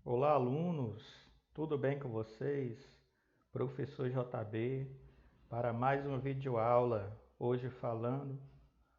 Olá, alunos! Tudo bem com vocês? Professor JB para mais uma videoaula, hoje falando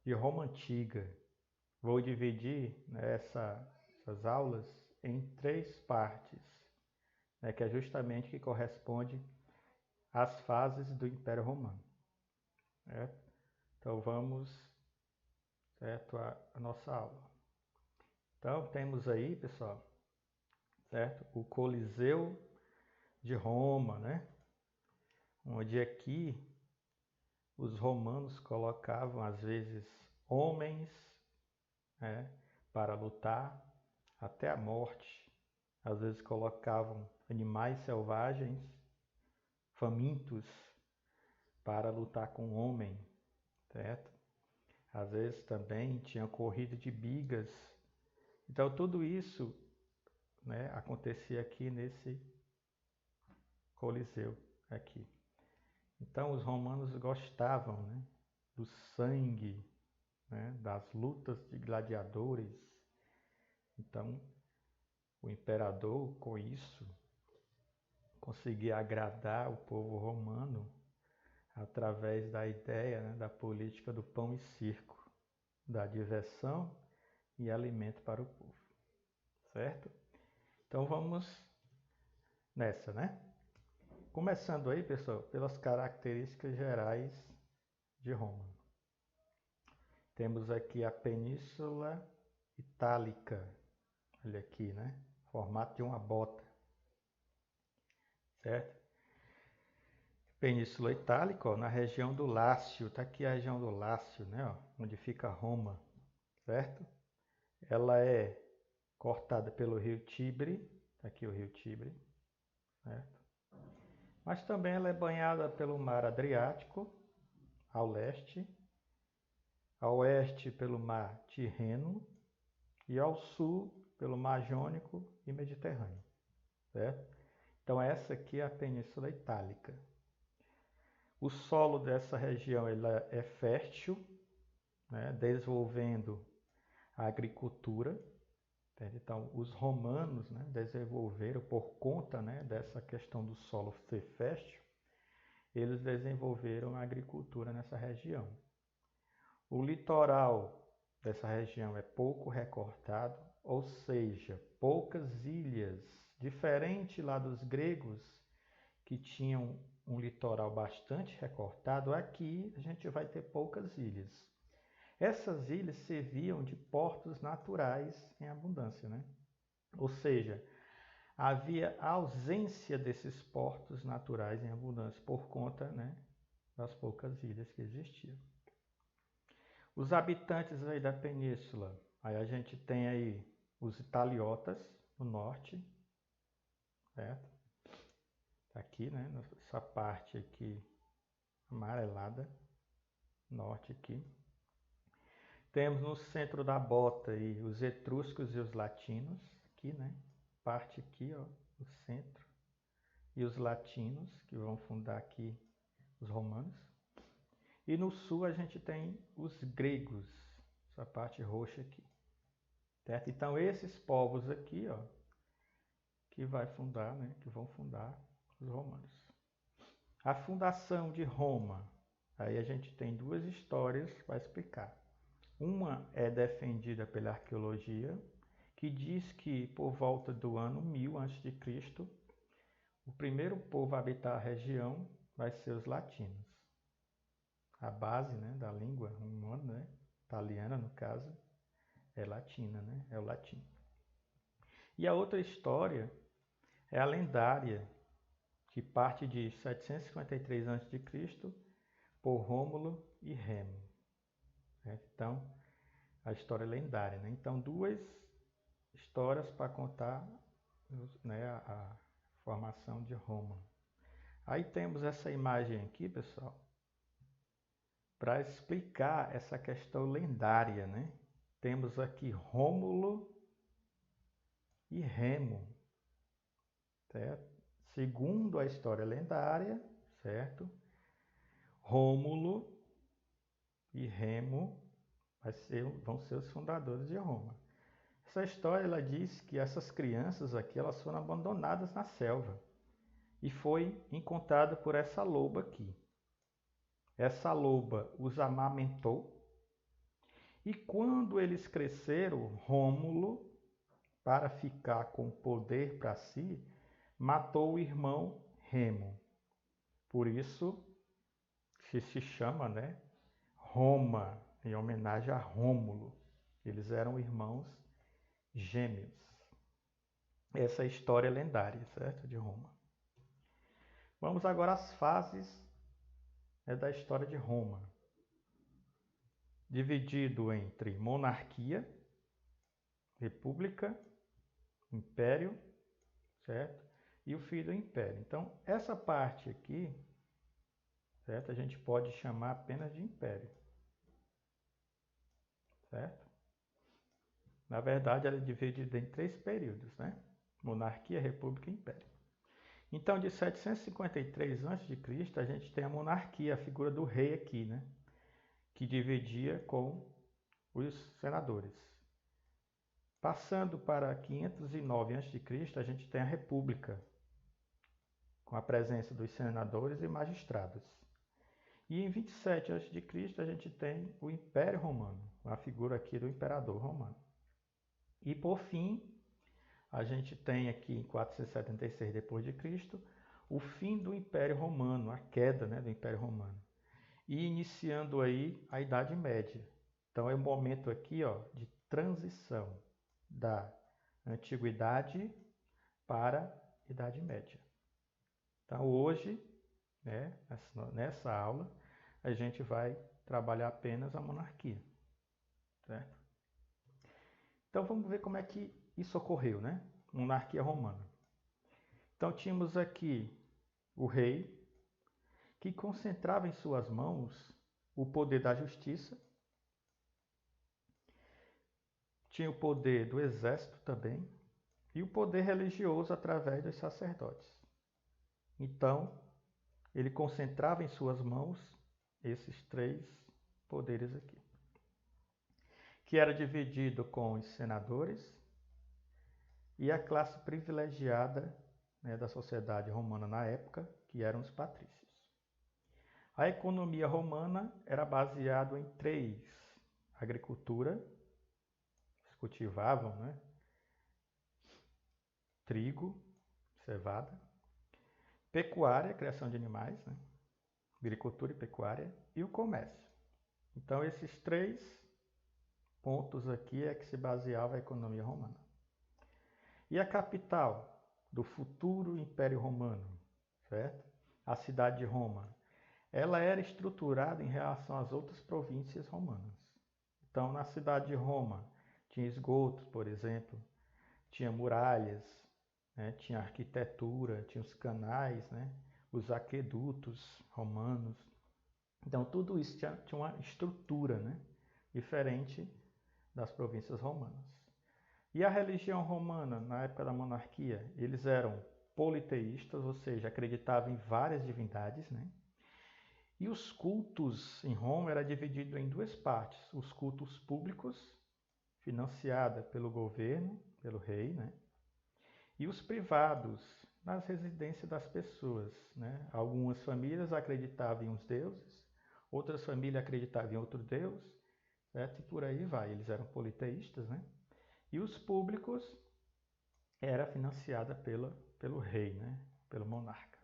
de Roma Antiga. Vou dividir essas aulas em três partes, que é justamente que corresponde às fases do Império Romano. Certo? Então vamos, certo, a nossa aula. Então temos aí, pessoal, certo, o Coliseu de Roma, onde aqui os romanos colocavam às vezes homens, para lutar até a morte. Às vezes colocavam animais selvagens, famintos, para lutar com o homem, certo? Às vezes também tinha corrida de bigas. Então tudo isso, acontecia aqui nesse Coliseu aqui. Então os romanos gostavam, do sangue, das lutas de gladiadores. Então o imperador, com isso, conseguia agradar o povo romano através da ideia, da política do pão e circo, da diversão e alimento para o povo, certo? Então vamos nessa, Começando aí, pessoal, pelas características gerais de Roma. Temos aqui a Península Itálica, olha aqui, formato de uma bota, certo? Península Itálica, na região do Lácio, está aqui a região do Lácio, onde fica Roma, certo? Ela é cortada pelo rio Tibre, está aqui o rio Tibre, certo? Mas também ela é banhada pelo mar Adriático, ao leste, ao oeste pelo mar Tirreno e ao sul pelo mar Jônico e Mediterrâneo, certo? Então essa aqui é a Península Itálica. O solo dessa região ela é fértil, desenvolvendo a agricultura. Então, os romanos desenvolveram, por conta dessa questão do solo ser fértil, eles desenvolveram a agricultura nessa região. O litoral dessa região é pouco recortado, ou seja, poucas ilhas, diferente lá dos gregos, que tinham um litoral bastante recortado, aqui a gente vai ter poucas ilhas. Essas ilhas serviam de portos naturais em abundância, Ou seja, havia ausência desses portos naturais em abundância por conta, das poucas ilhas que existiam. Os habitantes aí da península, aí a gente tem aí os italiotas no norte, certo? Aqui, nessa parte aqui amarelada, norte aqui. Temos no centro da bota aí os etruscos e os latinos, aqui, parte aqui, ó, o centro. E os latinos, que vão fundar aqui os romanos. E no sul a gente tem os gregos, essa parte roxa aqui. Certo? Então esses povos aqui, ó, que vão fundar os romanos. A fundação de Roma, aí a gente tem duas histórias para explicar. Uma é defendida pela arqueologia, que diz que por volta do ano 1000 a.C., o primeiro povo a habitar a região vai ser os latinos. A base da língua romana, italiana no caso, é latina, é o latim. E a outra história é a lendária, que parte de 753 a.C. por Rômulo e Remo. Então, a história é lendária. Então, duas histórias para contar a formação de Roma. Aí temos essa imagem aqui, pessoal, para explicar essa questão lendária, Temos aqui Rômulo e Remo, certo? Segundo a história lendária, certo? Rômulo e Remo vão ser os fundadores de Roma. Essa história ela diz que essas crianças aqui elas foram abandonadas na selva e foi encontrada por essa loba aqui. Essa loba os amamentou e quando eles cresceram, Rômulo, para ficar com poder para si, matou o irmão Remo. Por isso se chama, né, Roma, em homenagem a Rômulo. Eles eram irmãos gêmeos. Essa é a história lendária, certo? De Roma. Vamos agora às fases, né, da história de Roma. Dividido entre monarquia, república, império, certo? E o fim do império. Então, essa parte aqui, certo? A gente pode chamar apenas de império, certo? Na verdade, ela é dividida em 3 períodos, né? Monarquia, república e império. Então, de 753 a.C., a gente tem a monarquia, a figura do rei aqui, né? Que dividia com os senadores. Passando para 509 a.C., a gente tem a república, com a presença dos senadores e magistrados. E em 27 a.C., a gente tem o Império Romano, a figura aqui do imperador romano. E por fim, a gente tem aqui em 476 d.C., o fim do Império Romano, a queda, né, do Império Romano. E iniciando aí a Idade Média. Então é um momento aqui, ó, de transição da Antiguidade para a Idade Média. Então hoje, né, nessa aula, a gente vai trabalhar apenas a monarquia, certo? Então vamos ver como é que isso ocorreu, né? Monarquia romana. Então tínhamos aqui o rei, que concentrava em suas mãos o poder da justiça, tinha o poder do exército também, e o poder religioso através dos sacerdotes. Então, ele concentrava em suas mãos esses 3 poderes aqui, que era dividido com os senadores e a classe privilegiada, né, da sociedade romana na época, que eram os patrícios. A economia romana era baseada em 3: agricultura, eles cultivavam, né, trigo, cevada, pecuária, criação de animais, né, agricultura e pecuária, e o comércio. Então esses 3 pontos aqui é que se baseava a economia romana. E a capital do futuro Império Romano, certo? A cidade de Roma, ela era estruturada em relação às outras províncias romanas. Então, na cidade de Roma, tinha esgotos, por exemplo, tinha muralhas, né? Tinha arquitetura, tinha os canais, né? Os aquedutos romanos. Então, tudo isso tinha uma estrutura, né, diferente das províncias romanas. E a religião romana, na época da monarquia, eles eram politeístas, ou seja, acreditavam em várias divindades, né? E os cultos em Roma eram divididos em 2 partes: os cultos públicos, financiados pelo governo, pelo rei, né? E os privados, nas residências das pessoas, né? Algumas famílias acreditavam em uns deuses, outras famílias acreditavam em outro deus, certo? E por aí vai. Eles eram politeístas, né? E os públicos era financiada pelo rei, né? Pelo monarca.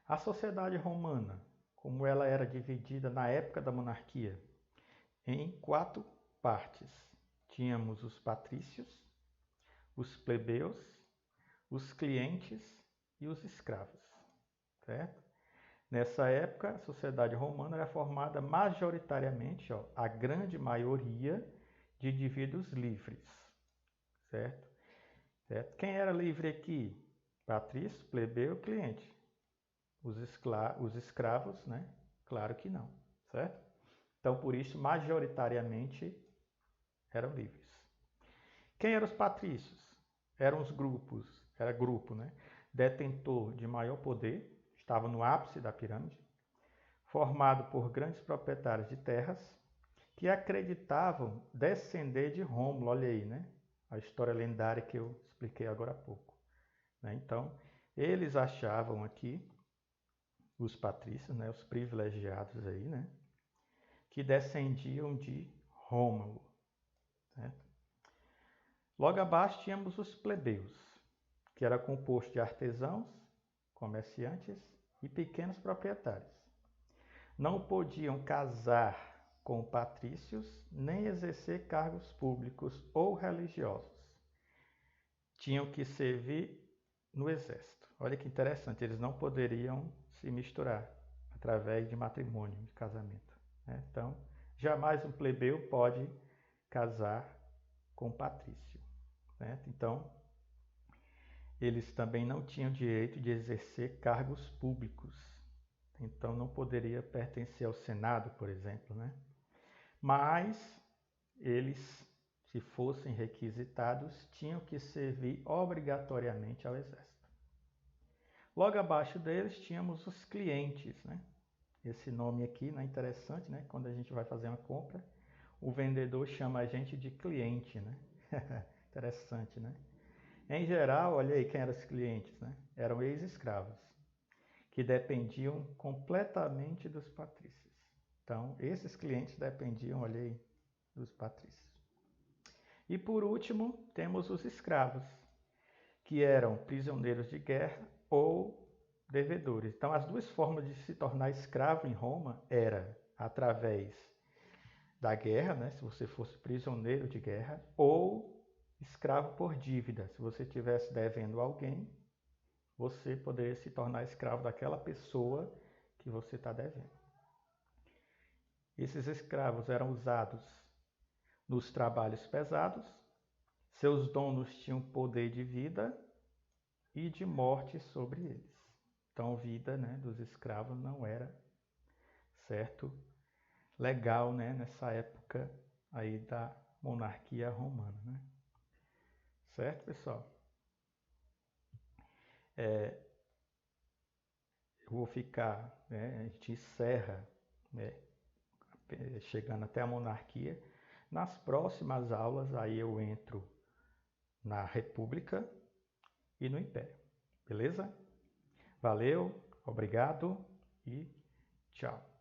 A sociedade romana, como ela era dividida na época da monarquia, em 4 partes. Tínhamos os patrícios, os plebeus, os clientes e os escravos, certo? Nessa época, a sociedade romana era formada majoritariamente, ó, a grande maioria, de indivíduos livres, certo? Certo? Quem era livre aqui? Patrício, plebeu, cliente. Os escravos, né? Claro que não, certo? Então, por isso, majoritariamente, eram livres. Quem eram os patrícios? Eram os grupos, era grupo, né? Detentor de maior poder, estava no ápice da pirâmide, formado por grandes proprietários de terras que acreditavam descender de Rômulo, olha aí, né? A história lendária que eu expliquei agora há pouco. Né? Então, eles achavam aqui, os patrícios, né, os privilegiados aí, né, que descendiam de Rômulo. Certo? Logo abaixo tínhamos os plebeus, que era composto de artesãos, comerciantes e pequenos proprietários. Não podiam casar com patrícios, nem exercer cargos públicos ou religiosos. Tinham que servir no exército. Olha que interessante, eles não poderiam se misturar através de matrimônio, de casamento. Né? Então, jamais um plebeu pode casar com um patrício. Certo? Então, eles também não tinham direito de exercer cargos públicos. Então, não poderia pertencer ao Senado, por exemplo. Né? Mas, eles, se fossem requisitados, tinham que servir obrigatoriamente ao exército. Logo abaixo deles tínhamos os clientes, né? Esse nome aqui, né, interessante, né? Quando a gente vai fazer uma compra, o vendedor chama a gente de cliente, né? Interessante, né? Em geral, olha aí quem eram os clientes, né? Eram ex-escravos, que dependiam completamente dos patrícios. Então, esses clientes dependiam, olha aí, dos patrícios. E por último, temos os escravos, que eram prisioneiros de guerra ou devedores. Então, as duas formas de se tornar escravo em Roma era através da guerra, né, se você fosse prisioneiro de guerra, ou escravo por dívida. Se você estivesse devendo a alguém, você poderia se tornar escravo daquela pessoa que você está devendo. Esses escravos eram usados nos trabalhos pesados, seus donos tinham poder de vida e de morte sobre eles. Então, a vida, né, dos escravos não era, certo, legal, né, nessa época aí da monarquia romana, né? Certo, pessoal? Eu vou ficar, né, a gente encerra, né, chegando até a monarquia. Nas próximas aulas, aí eu entro na República e no Império. Beleza? Valeu, obrigado e tchau.